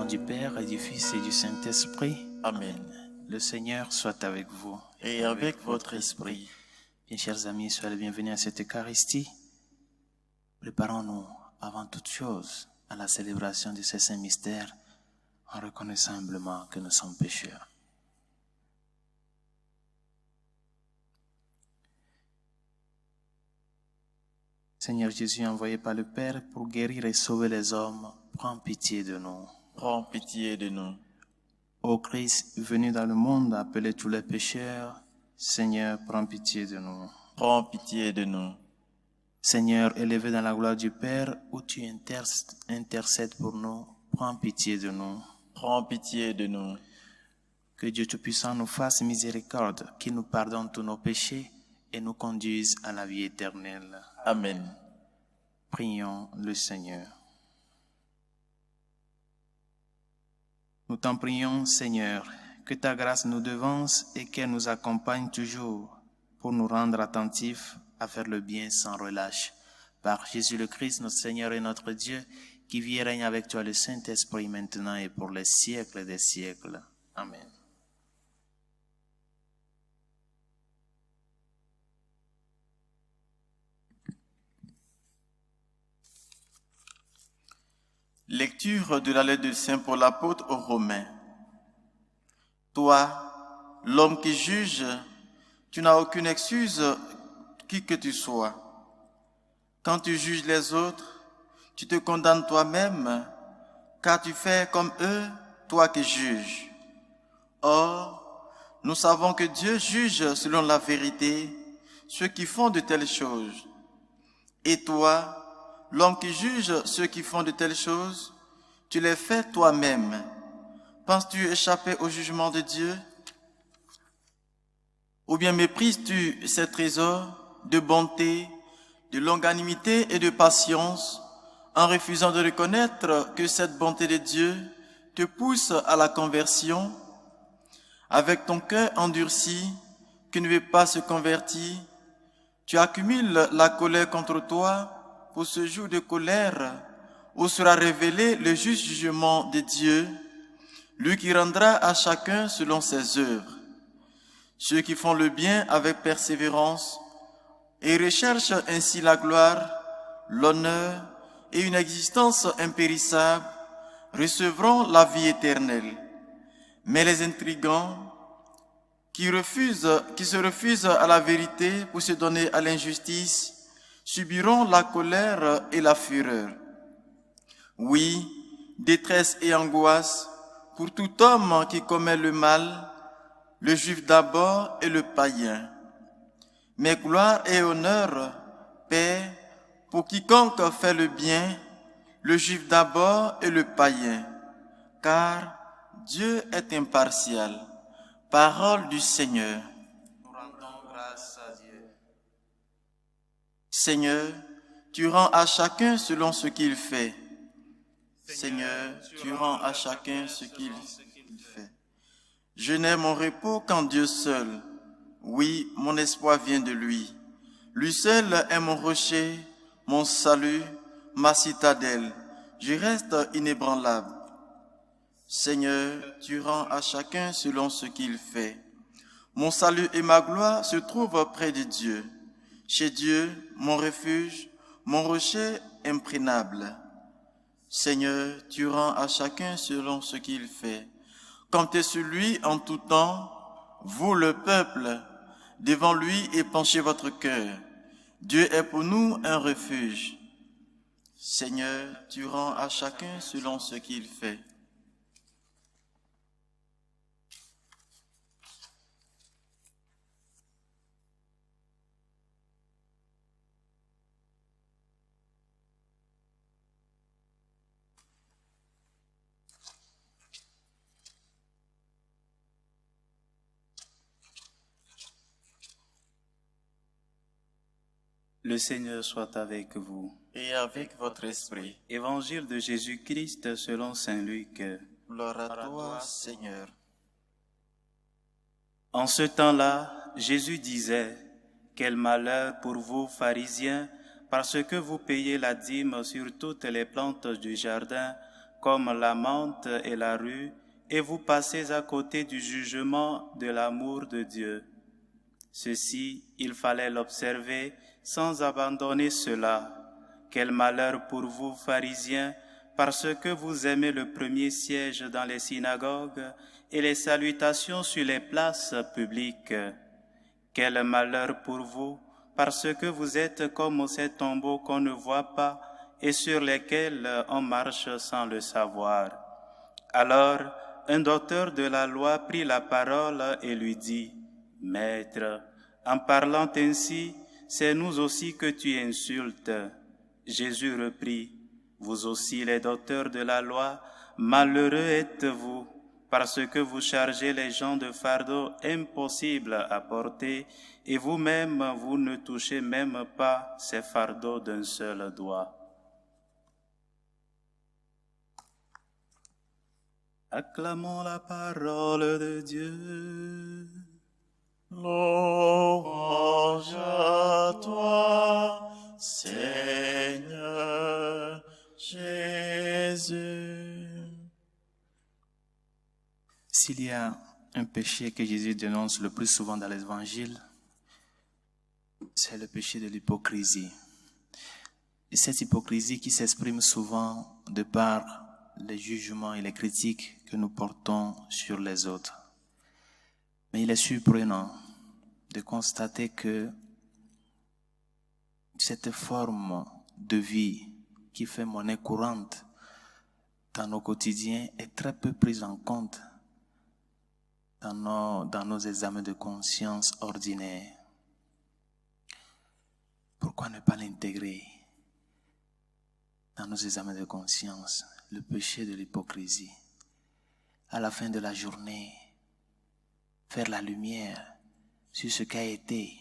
nom du Père et du Fils et du Saint-Esprit. Amen. Le Seigneur soit avec vous. Et avec votre esprit. Bien, chers amis, soyez les bienvenus à cette Eucharistie. Préparons-nous avant toute chose à la célébration de ces saints mystères en reconnaissant humblement que nous sommes pécheurs. Seigneur Jésus, envoyé par le Père pour guérir et sauver les hommes, prends pitié de nous. Prends pitié de nous. Ô Christ, venu dans le monde appeler tous les pécheurs, Seigneur, prends pitié de nous. Prends pitié de nous. Seigneur, élevé dans la gloire du Père, où tu intercèdes pour nous, prends pitié de nous. Prends pitié de nous. Que Dieu Tout-Puissant nous fasse miséricorde, qu'il nous pardonne tous nos péchés et nous conduise à la vie éternelle. Amen. Prions le Seigneur. Nous t'en prions, Seigneur, que ta grâce nous devance et qu'elle nous accompagne toujours pour nous rendre attentifs à faire le bien sans relâche. Par Jésus le Christ, notre Seigneur et notre Dieu, qui vit et règne avec toi le Saint-Esprit maintenant et pour les siècles des siècles. Amen. Lecture de la lettre de Saint Paul apôtre aux Romains. Toi, l'homme qui juge, tu n'as aucune excuse, qui que tu sois. Quand tu juges les autres, tu te condamnes toi-même, car tu fais comme eux, toi qui juges. Or, nous savons que Dieu juge selon la vérité ceux qui font de telles choses. Et toi, l'homme qui juge ceux qui font de telles choses, tu les fais toi-même. Penses-tu échapper au jugement de Dieu? Ou bien méprises-tu ces trésors de bonté, de longanimité et de patience, en refusant de reconnaître que cette bonté de Dieu te pousse à la conversion? Avec ton cœur endurci, qui ne veut pas se convertir, tu accumules la colère contre toi pour ce jour de colère où sera révélé le juste jugement de Dieu, lui qui rendra à chacun selon ses œuvres. Ceux qui font le bien avec persévérance et recherchent ainsi la gloire, l'honneur et une existence impérissable recevront la vie éternelle. Mais les intrigants qui se refusent à la vérité pour se donner à l'injustice subiront la colère et la fureur. Oui, détresse et angoisse pour tout homme qui commet le mal, le juif d'abord et le païen. Mais gloire et honneur, paix, pour quiconque fait le bien, le juif d'abord et le païen, car Dieu est impartial. Parole du Seigneur. Nous rendons grâce à Dieu. Seigneur, tu rends à chacun selon ce qu'il fait. Seigneur, tu rends à chacun ce qu'il fait. Je n'ai mon repos qu'en Dieu seul. Oui, mon espoir vient de lui. Lui seul est mon rocher, mon salut, ma citadelle. Je reste inébranlable. Seigneur, tu rends à chacun selon ce qu'il fait. Mon salut et ma gloire se trouvent près de Dieu. Chez Dieu, mon refuge, mon rocher imprégnable. Seigneur, tu rends à chacun selon ce qu'il fait. Comptez sur lui en tout temps, vous le peuple, devant lui épanchez votre cœur. Dieu est pour nous un refuge. Seigneur, tu rends à chacun selon ce qu'il fait. Le Seigneur soit avec vous. Et avec votre esprit. Évangile de Jésus-Christ selon saint Luc. Gloire à toi, Seigneur. En ce temps-là, Jésus disait, « Quel malheur pour vous, pharisiens, parce que vous payez la dîme sur toutes les plantes du jardin, comme la menthe et la rue, et vous passez à côté du jugement de l'amour de Dieu. Ceci, il fallait l'observer sans abandonner cela. Quel malheur pour vous, pharisiens, parce que vous aimez le premier siège dans les synagogues et les salutations sur les places publiques. Quel malheur pour vous, parce que vous êtes comme ces tombeaux qu'on ne voit pas et sur lesquels on marche sans le savoir. Alors, un docteur de la loi prit la parole et lui dit, « Maître, en parlant ainsi, c'est nous aussi que tu insultes. » Jésus reprit, « Vous aussi les docteurs de la loi, malheureux êtes-vous, parce que vous chargez les gens de fardeaux impossibles à porter, et vous-même, vous ne touchez même pas ces fardeaux d'un seul doigt. » Acclamons la parole de Dieu. Louange à toi, Seigneur Jésus. S'il y a un péché que Jésus dénonce le plus souvent dans l'Évangile, c'est le péché de l'hypocrisie. Et cette hypocrisie qui s'exprime souvent de par les jugements et les critiques que nous portons sur les autres. Mais il est surprenant de constater que cette forme de vie qui fait monnaie courante dans nos quotidiens est très peu prise en compte dans nos examens de conscience ordinaires. Pourquoi ne pas l'intégrer dans nos examens de conscience, le péché de l'hypocrisie? À la fin de la journée, faire la lumière sur ce qu'a été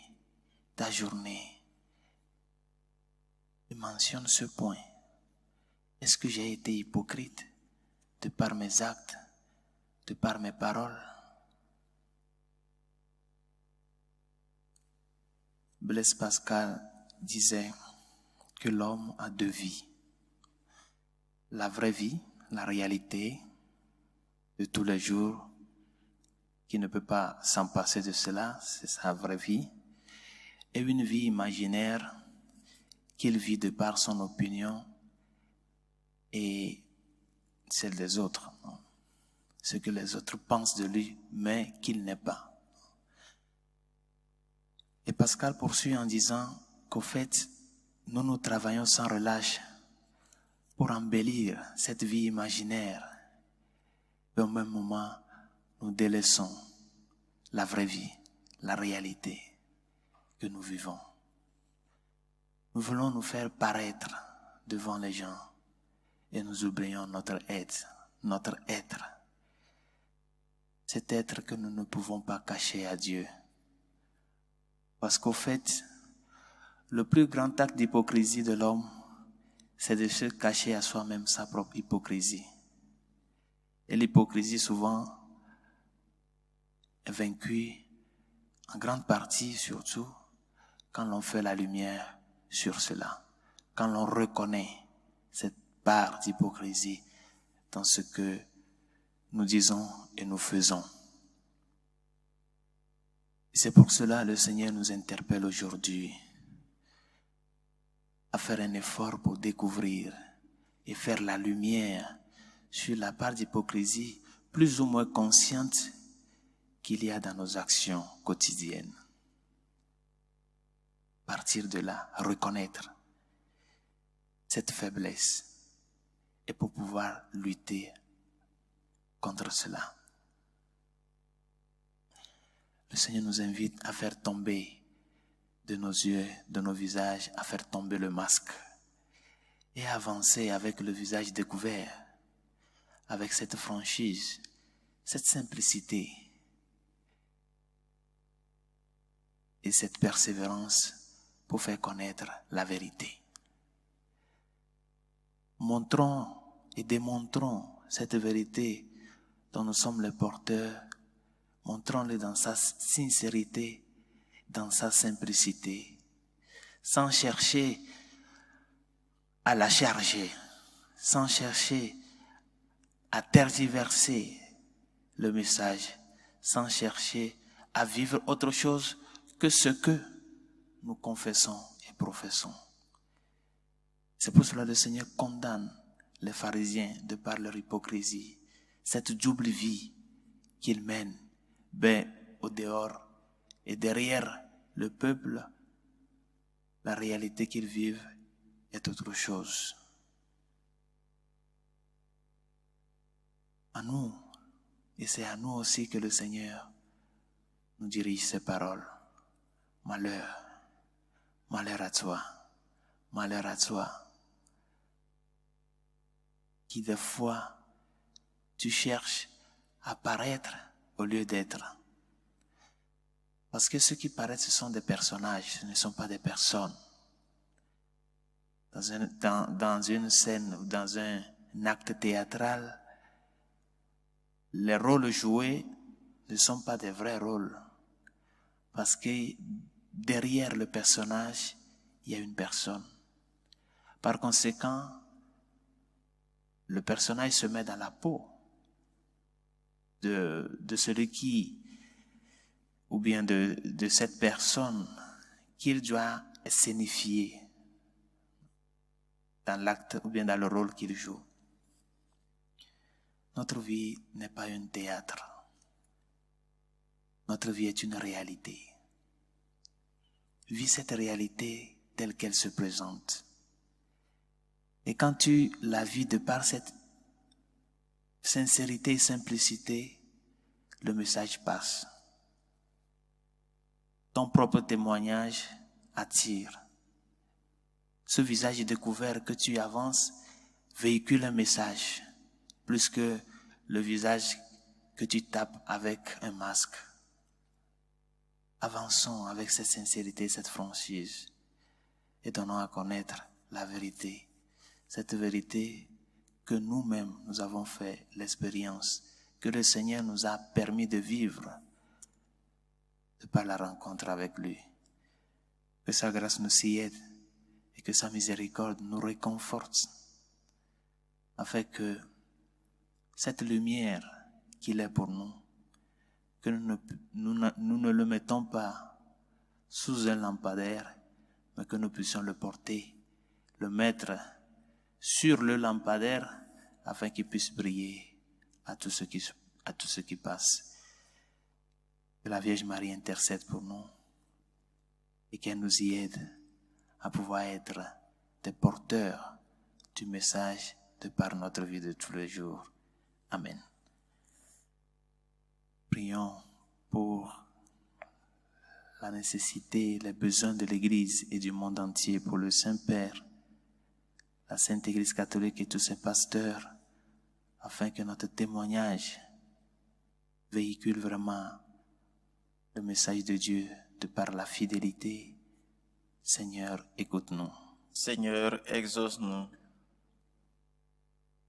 ta journée. Je mentionne ce point. Est-ce que j'ai été hypocrite de par mes actes, de par mes paroles? Blaise Pascal disait que l'homme a deux vies. La vraie vie, la réalité de tous les jours, qui ne peut pas s'en passer de cela, c'est sa vraie vie, et une vie imaginaire qu'il vit de par son opinion et celle des autres, ce que les autres pensent de lui, mais qu'il n'est pas. Et Pascal poursuit en disant qu'au fait, nous travaillons sans relâche pour embellir cette vie imaginaire, et au même moment, nous délaissons la vraie vie, la réalité que nous vivons. Nous voulons nous faire paraître devant les gens et nous oublions notre être. Cet être que nous ne pouvons pas cacher à Dieu. Parce qu'au fait, le plus grand acte d'hypocrisie de l'homme, c'est de se cacher à soi-même sa propre hypocrisie. Et l'hypocrisie souvent est vaincue en grande partie surtout quand l'on fait la lumière sur cela, quand l'on reconnaît cette part d'hypocrisie dans ce que nous disons et nous faisons. Et c'est pour cela que le Seigneur nous interpelle aujourd'hui à faire un effort pour découvrir et faire la lumière sur la part d'hypocrisie plus ou moins consciente qu'il y a dans nos actions quotidiennes. Partir de là, reconnaître cette faiblesse et pour pouvoir lutter contre cela. Le Seigneur nous invite à faire tomber de nos yeux, de nos visages, à faire tomber le masque et à avancer avec le visage découvert, avec cette franchise, cette simplicité et cette persévérance pour faire connaître la vérité. Montrons et démontrons cette vérité dont nous sommes les porteurs. Montrons-le dans sa sincérité, dans sa simplicité, sans chercher à la charger, sans chercher à tergiverser le message sans chercher à vivre autre chose que ce que nous confessons et professons. C'est pour cela que le Seigneur condamne les pharisiens de par leur hypocrisie, cette double vie qu'ils mènent, au dehors et derrière le peuple, la réalité qu'ils vivent est autre chose. À nous, et c'est à nous aussi que le Seigneur nous dirige ses paroles. Malheur, malheur à toi, malheur à toi, qui des fois tu cherches à paraître au lieu d'être. Parce que ceux qui paraissent, ce sont des personnages, ce ne sont pas des personnes. Dans une scène ou dans un acte théâtral, les rôles joués ne sont pas des vrais rôles. Parce que derrière le personnage, il y a une personne. Par conséquent, le personnage se met dans la peau de celui qui, ou bien de cette personne qu'il doit signifier dans l'acte ou bien dans le rôle qu'il joue. Notre vie n'est pas un théâtre. Notre vie est une réalité. Vis cette réalité telle qu'elle se présente. Et quand tu la vis de par cette sincérité et simplicité, le message passe. Ton propre témoignage attire. Ce visage découvert que tu avances véhicule un message, plus que le visage que tu tapes avec un masque. Avançons avec cette sincérité, cette franchise, et donnons à connaître la vérité. Cette vérité que nous-mêmes nous avons fait l'expérience, que le Seigneur nous a permis de vivre de par la rencontre avec lui. Que sa grâce nous y aide et que sa miséricorde nous réconforte, afin que cette lumière qu'il est pour nous, que nous ne le mettons pas sous un lampadaire, mais que nous puissions le porter, le mettre sur le lampadaire, afin qu'il puisse briller à tout ce qui passe. Que la Vierge Marie intercède pour nous et qu'elle nous y aide à pouvoir être des porteurs du message de par notre vie de tous les jours. Amen. Prions pour la nécessité, les besoins de l'Église et du monde entier, pour le Saint-Père, la Sainte Église catholique et tous ses pasteurs, afin que notre témoignage véhicule vraiment le message de Dieu de par la fidélité. Seigneur, écoute-nous. Seigneur, exauce-nous.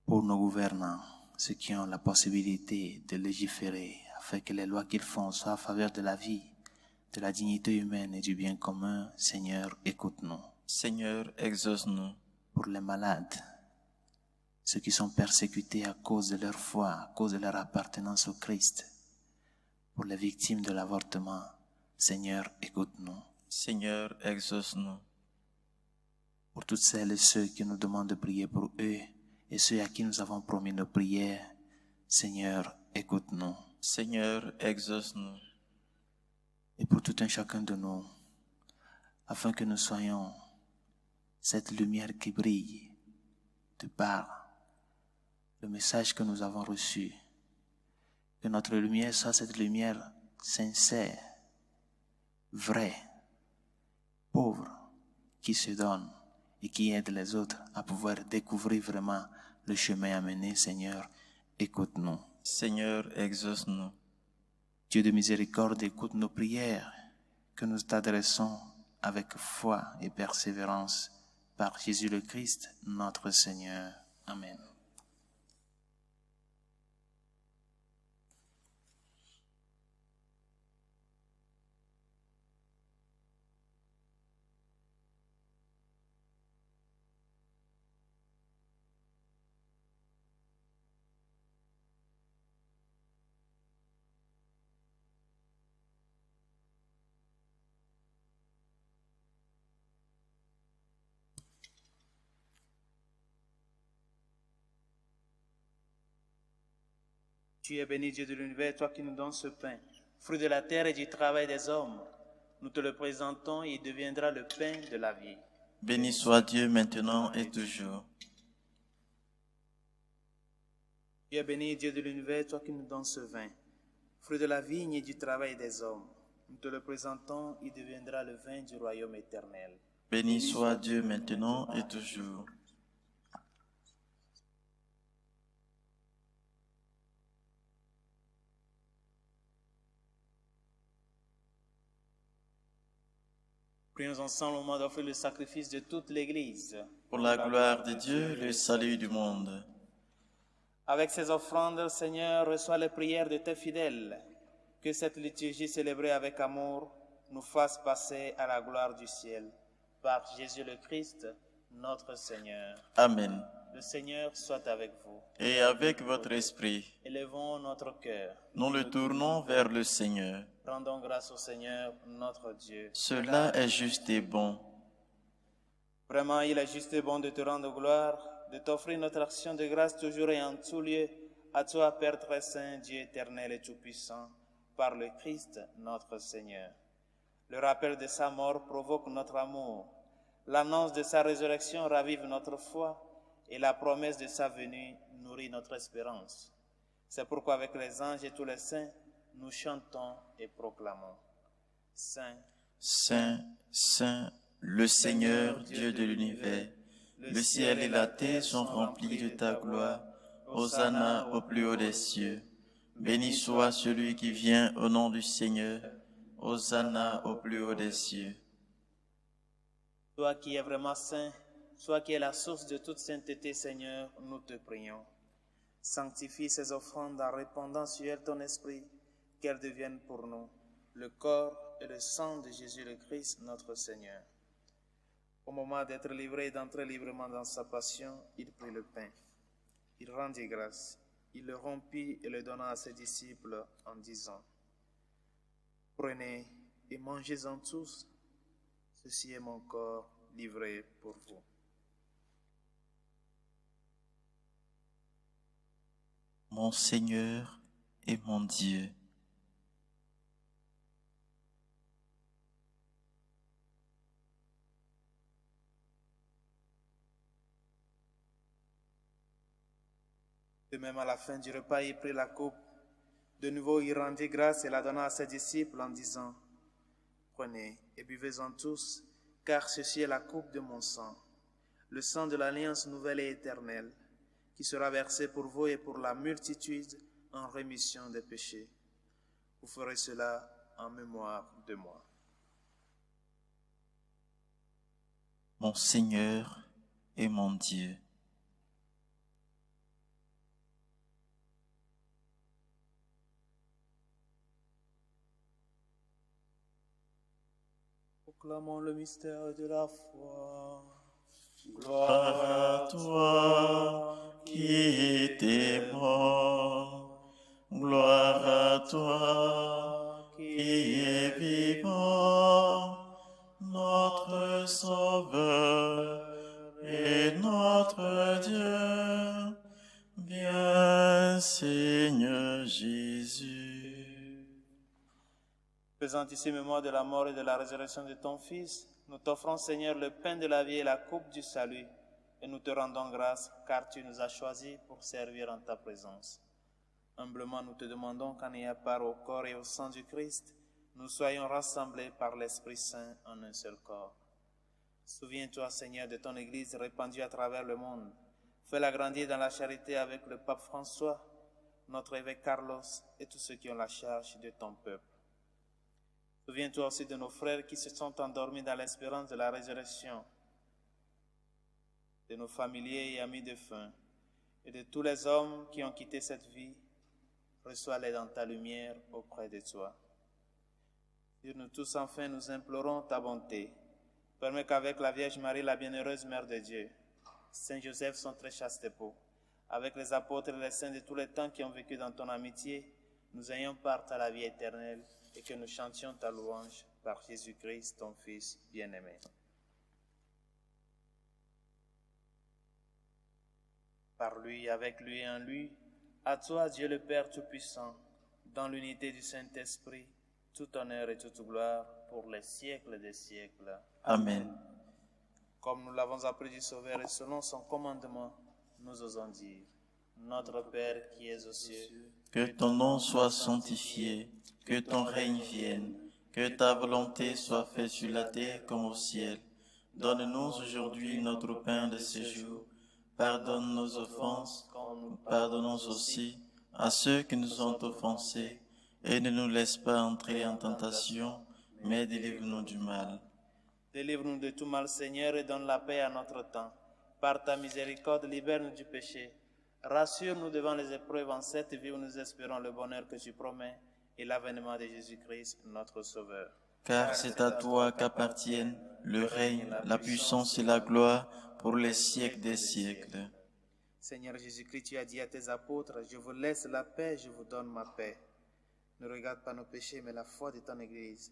Pour nos gouvernants, ceux qui ont la possibilité de légiférer, afin que les lois qu'ils font soient en faveur de la vie, de la dignité humaine et du bien commun, Seigneur, écoute-nous. Seigneur, exauce-nous. Pour les malades, ceux qui sont persécutés à cause de leur foi, à cause de leur appartenance au Christ, pour les victimes de l'avortement, Seigneur, écoute-nous. Seigneur, exauce-nous. Pour toutes celles et ceux qui nous demandent de prier pour eux et ceux à qui nous avons promis nos prières, Seigneur, écoute-nous. Seigneur, exauce-nous. Et pour tout un chacun de nous, afin que nous soyons cette lumière qui brille de par le message que nous avons reçu. Que notre lumière soit cette lumière sincère, vraie, pauvre, qui se donne et qui aide les autres à pouvoir découvrir vraiment le chemin à mener. Seigneur, écoute-nous. Seigneur, exauce-nous. Dieu de miséricorde, écoute nos prières que nous t'adressons avec foi et persévérance par Jésus le Christ, notre Seigneur. Amen. Tu es béni, Dieu de l'univers, toi qui nous donnes ce pain, fruit de la terre et du travail des hommes. Nous te le présentons et il deviendra le pain de la vie. Béni soit Dieu maintenant et toujours. Tu es béni, Dieu de l'univers, toi qui nous donnes ce vin, fruit de la vigne et du travail des hommes. Nous te le présentons, il deviendra le vin du royaume éternel. Béni soit Dieu maintenant et toujours. Prions ensemble au moment d'offrir le sacrifice de toute l'Église. Pour la gloire de Dieu, le salut du monde. Avec ces offrandes, Seigneur, reçois les prières de tes fidèles. Que cette liturgie célébrée avec amour nous fasse passer à la gloire du ciel. Par Jésus le Christ, notre Seigneur. Amen. Le Seigneur soit avec vous. Et avec votre esprit, Élevons notre cœur. nous le tournons vers le Seigneur. Rendons grâce au Seigneur, notre Dieu. Cela est juste et bon. Vraiment, il est juste et bon de te rendre gloire, de t'offrir notre action de grâce toujours et en tout lieu, à toi, Père très saint, Dieu éternel et tout-puissant, par le Christ, notre Seigneur. Le rappel de sa mort provoque notre amour. L'annonce de sa résurrection ravive notre foi et la promesse de sa venue nourrit notre espérance. C'est pourquoi avec les anges et tous les saints, nous chantons et proclamons. Saint, Saint, Saint, le Seigneur, Dieu de l'univers, le ciel et la terre sont remplis de ta gloire. Hosanna au plus haut des cieux. Béni soit celui qui vient au nom du Seigneur. Hosanna au plus haut des cieux. toi qui es vraiment saint, toi qui es la source de toute sainteté, Seigneur, nous te prions. Sanctifie ces offrandes en répandant sur elles ton esprit, qu'elles deviennent pour nous le corps et le sang de Jésus le Christ, notre Seigneur. Au moment d'être livré et d'entrer librement dans sa passion, il prit le pain. Il rendit grâce. Il le rompit et le donna à ses disciples en disant, « Prenez et mangez-en tous. Ceci est mon corps livré pour vous. » Mon Seigneur et mon Dieu. De même, à la fin du repas, il prit la coupe. De nouveau, il rendit grâce et la donna à ses disciples en disant, « Prenez et buvez-en tous, car ceci est la coupe de mon sang, le sang de l'alliance nouvelle et éternelle, qui sera versé pour vous et pour la multitude en rémission des péchés. Vous ferez cela en mémoire de moi. » Mon Seigneur et mon Dieu. Proclamons le mystère de la foi. Gloire à toi qui étais mort. Gloire à toi qui es vivant. Notre Sauveur et notre Dieu. Viens, Seigneur Jésus. Faisant ici mémoire de la mort et de la résurrection de ton Fils, nous t'offrons, Seigneur, le pain de la vie et la coupe du salut, et nous te rendons grâce, car tu nous as choisis pour servir en ta présence. Humblement, nous te demandons qu'en ayant part au corps et au sang du Christ, nous soyons rassemblés par l'Esprit Saint en un seul corps. Souviens-toi, Seigneur, de ton Église répandue à travers le monde. Fais-la grandir dans la charité avec le pape François, notre évêque Carlos et tous ceux qui ont la charge de ton peuple. Souviens-toi aussi de nos frères qui se sont endormis dans l'espérance de la résurrection, de nos familiers et amis défunts, et de tous les hommes qui ont quitté cette vie. Reçois-les dans ta lumière auprès de toi. Sur nous tous, enfin, nous implorons ta bonté. Permets qu'avec la Vierge Marie, la bienheureuse Mère de Dieu, Saint Joseph, son très chaste époux, avec les apôtres et les saints de tous les temps qui ont vécu dans ton amitié, nous ayons part à la vie éternelle et que nous chantions ta louange par Jésus-Christ, ton Fils bien-aimé. Par lui, avec lui et en lui, À toi, Dieu le Père Tout-Puissant, dans l'unité du Saint-Esprit, tout honneur et toute gloire pour les siècles des siècles. Amen. Comme nous l'avons appris du Sauveur et selon son commandement, nous osons dire, Notre Père qui es aux cieux, Que ton nom soit sanctifié, que ton règne vienne, que ta volonté soit faite sur la terre comme au ciel. Donne-nous aujourd'hui notre pain de ce jour. Pardonne nos offenses, pardonnons aussi à ceux qui nous ont offensés, et ne nous laisse pas entrer en tentation, mais délivre-nous du mal. Délivre-nous de tout mal, Seigneur, et donne la paix à notre temps. Par ta miséricorde, libère-nous du péché. Rassure-nous devant les épreuves en cette vie où nous espérons le bonheur que tu promets et l'avènement de Jésus-Christ, notre Sauveur. Car c'est à toi qu'appartiennent le règne, la puissance et la gloire pour les siècles des siècles. Seigneur Jésus-Christ, tu as dit à tes apôtres, je vous laisse la paix, je vous donne ma paix. Ne regarde pas nos péchés, mais la foi de ton Église.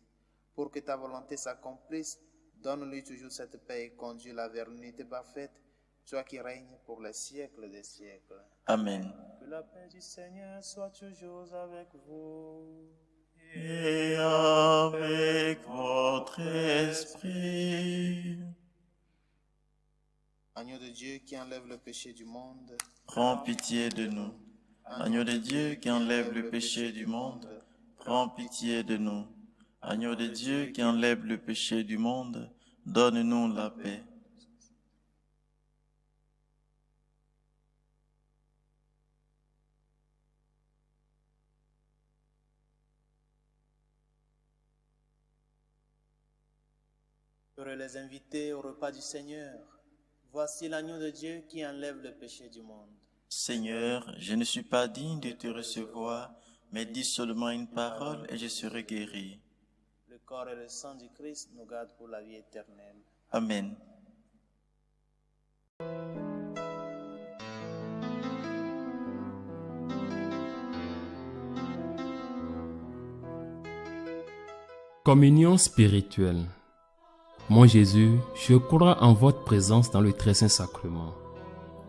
Pour que ta volonté s'accomplisse, donne-lui toujours cette paix et conduis-la vers l'unité parfaite, toi qui règnes pour les siècles des siècles. Amen. Que la paix du Seigneur soit toujours avec vous. Et avec votre esprit. Agneau de Dieu qui enlève le péché du monde, Prends pitié de nous. Agneau de Dieu qui enlève le péché du monde, prends pitié de nous. Agneau de Dieu qui enlève le péché du monde, donne-nous la paix. heureux les invités au repas du Seigneur. Voici l'agneau de Dieu qui enlève le péché du monde. Seigneur, je ne suis pas digne de te recevoir, mais dis seulement une parole et je serai guéri. Le corps et le sang du Christ nous gardent pour la vie éternelle. Amen. Communion spirituelle. Mon Jésus, je crois en votre présence dans le très saint sacrement.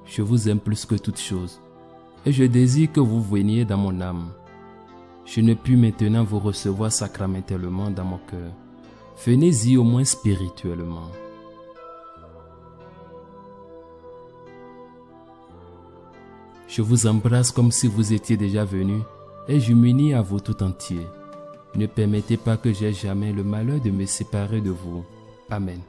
Je vous aime plus que toute chose, et je désire que vous veniez dans mon âme. Je ne puis maintenant vous recevoir sacramentellement dans mon cœur. Venez-y au moins spirituellement. Je vous embrasse comme si vous étiez déjà venu, et je m'unis à vous tout entier. Ne permettez pas que j'aie jamais le malheur de me séparer de vous. Amen.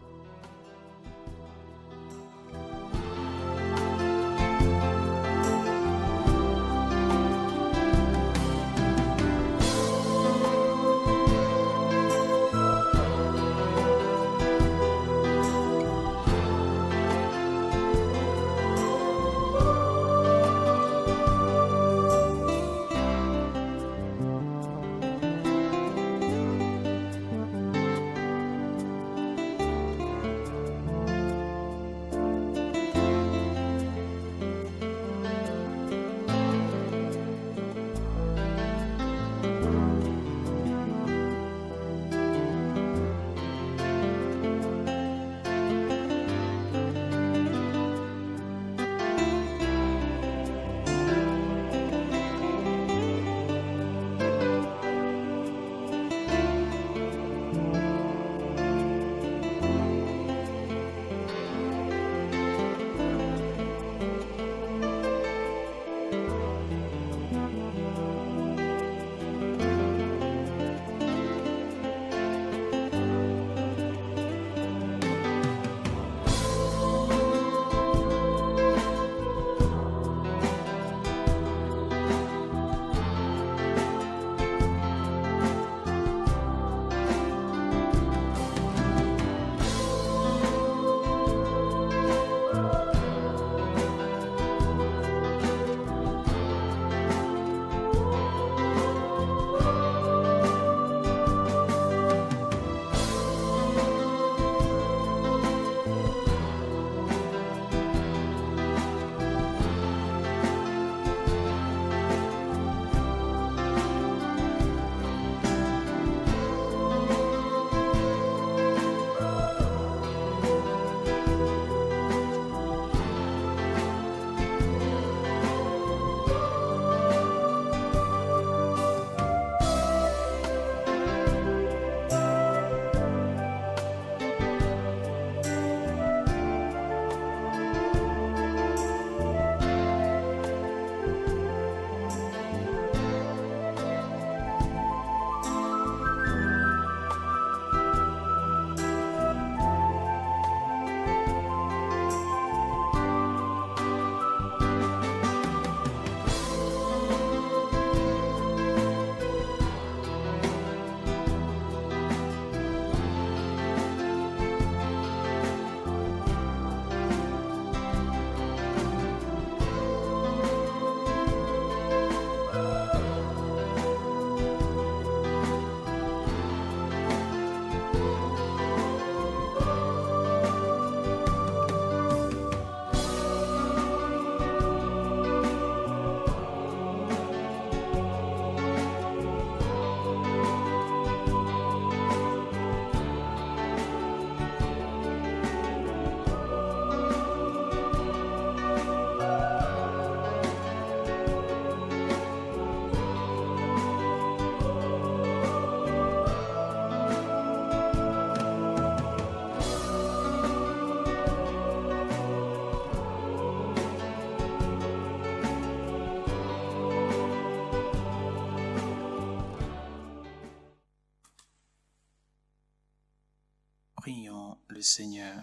Prions le Seigneur.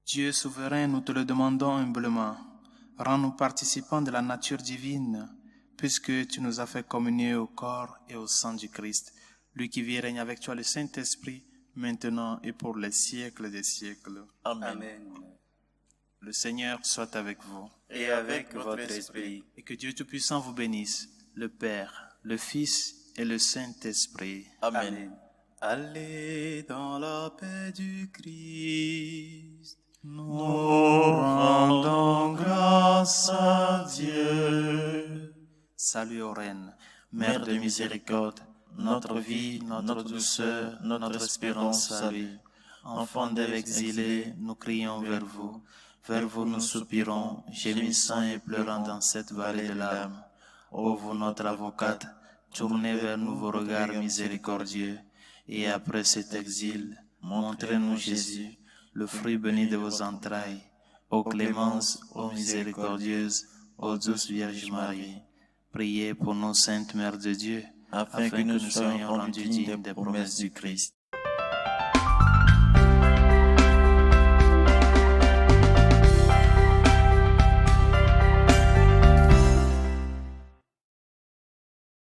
Dieu souverain, nous te le demandons humblement. Rends-nous participants de la nature divine, puisque tu nous as fait communier au corps et au sang du Christ, lui qui vit et règne avec toi le Saint-Esprit, maintenant et pour les siècles des siècles. Amen. Le Seigneur soit avec vous. Et avec votre esprit. Et que Dieu Tout-Puissant vous bénisse, le Père, le Fils et le Saint-Esprit. Amen. Allez dans la paix du Christ. Nous rendons grâce à Dieu. Salut aux reines, Mère de miséricorde, notre vie, notre douceur, notre espérance, salut. Enfants d'Ève exilés, nous crions vers vous nous soupirons, gémissant et pleurant dans cette vallée de larmes. Ô vous notre avocate, tournez vers nous vos regards miséricordieux, et après cet exil, montrez-nous Jésus, le fruit béni de vos entrailles. Ô clémence, ô miséricordieuse, ô douce Vierge Marie, priez pour nous, Sainte Mère de Dieu, afin que nous soyons rendus dignes des promesses du Christ.